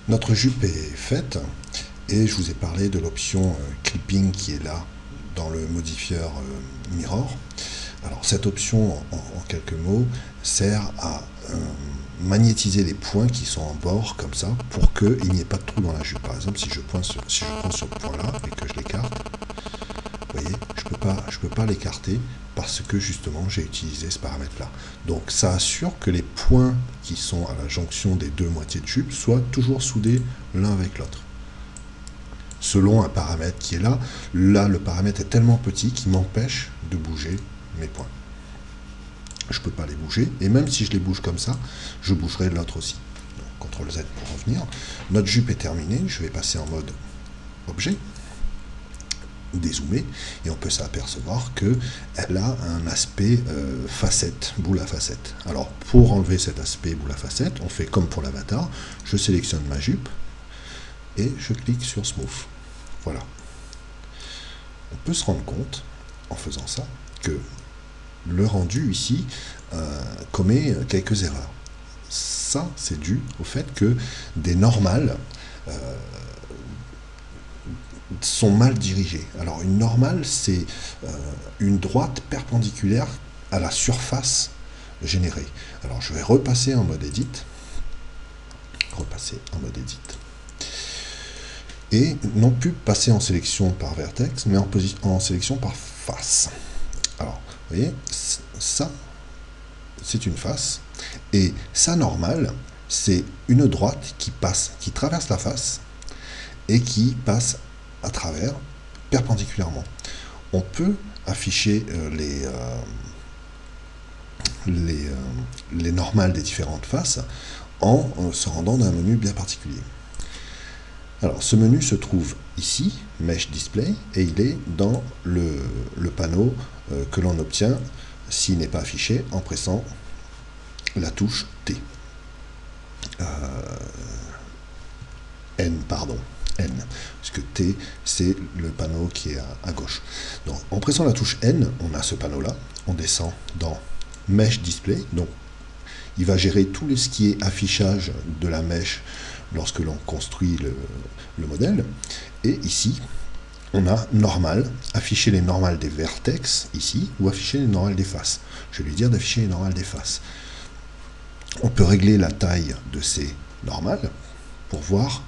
Notre jupe est faite et je vous ai parlé de l'option clipping qui est là dans le modifieur Mirror. Alors cette option, en quelques mots, sert à magnétiser les points qui sont en bord comme ça pour qu'il n'y ait pas de trou dans la jupe. Par exemple, si je prends ce point-là et que je l'écarte, vous voyez, je peux pas l'écarter parce que justement j'ai utilisé ce paramètre-là. Donc ça assure que les points qui sont à la jonction des deux moitiés de jupe soient toujours soudés l'un avec l'autre. Selon un paramètre qui est là, le paramètre est tellement petit qu'il m'empêche de bouger mes points. Je ne peux pas les bouger, et même si je les bouge comme ça, je bougerai l'autre aussi. Donc, CTRL Z pour revenir. Notre jupe est terminée, je vais passer en mode objet, dézoomer, et on peut s'apercevoir qu'elle a un aspect facette, boule à facette. Alors, pour enlever cet aspect boule à facette, on fait comme pour l'avatar, je sélectionne ma jupe, et je clique sur Smooth. Voilà. On peut se rendre compte, en faisant ça, que le rendu ici commet quelques erreurs. Ça, c'est dû au fait que des normales sont mal dirigées. Alors, une normale, c'est une droite perpendiculaire à la surface générée. Alors, je vais repasser en mode Edit. Et non plus passer en sélection par vertex, mais en sélection par face. Alors, vous voyez, ça, c'est une face, et ça, normale, c'est une droite qui traverse la face, et qui passe à travers, perpendiculairement. On peut afficher les normales des différentes faces en se rendant dans un menu bien particulier. Alors, ce menu se trouve ici, Mesh Display, et il est dans le panneau que l'on obtient s'il n'est pas affiché en pressant la touche T. N, puisque T, c'est le panneau qui est à gauche. Donc, en pressant la touche N, on a ce panneau-là, on descend dans Mesh Display, donc il va gérer tout ce qui est affichage de la mèche lorsque l'on construit le modèle. Et ici, on a normal, afficher les normales des vertex, ici, ou afficher les normales des faces. Je vais lui dire d'afficher les normales des faces. On peut régler la taille de ces normales pour voir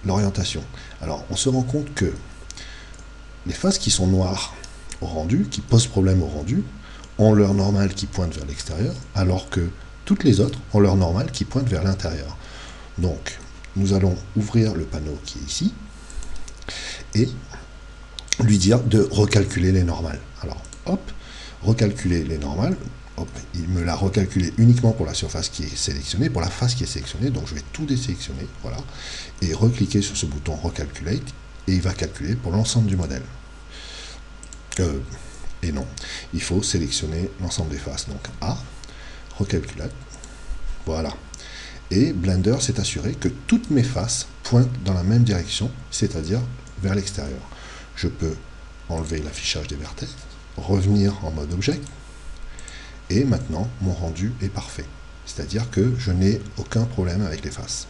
l'orientation. Alors, on se rend compte que les faces qui sont noires au rendu, qui posent problème au rendu, ont leur normale qui pointe vers l'extérieur, alors que toutes les autres ont leur normale qui pointe vers l'intérieur. Donc, nous allons ouvrir le panneau qui est ici et lui dire de recalculer les normales. Alors, hop, recalculer les normales. Hop, il me l'a recalculé uniquement pour la surface qui est sélectionnée, pour la face qui est sélectionnée. Donc, je vais tout désélectionner, voilà, et recliquer sur ce bouton Recalculate, et il va calculer pour l'ensemble du modèle. Et non, il faut sélectionner l'ensemble des faces. Donc, A, Recalculate, voilà. Et Blender s'est assuré que toutes mes faces pointent dans la même direction, c'est-à-dire vers l'extérieur. Je peux enlever l'affichage des vertex, revenir en mode objet, et maintenant mon rendu est parfait. C'est-à-dire que je n'ai aucun problème avec les faces.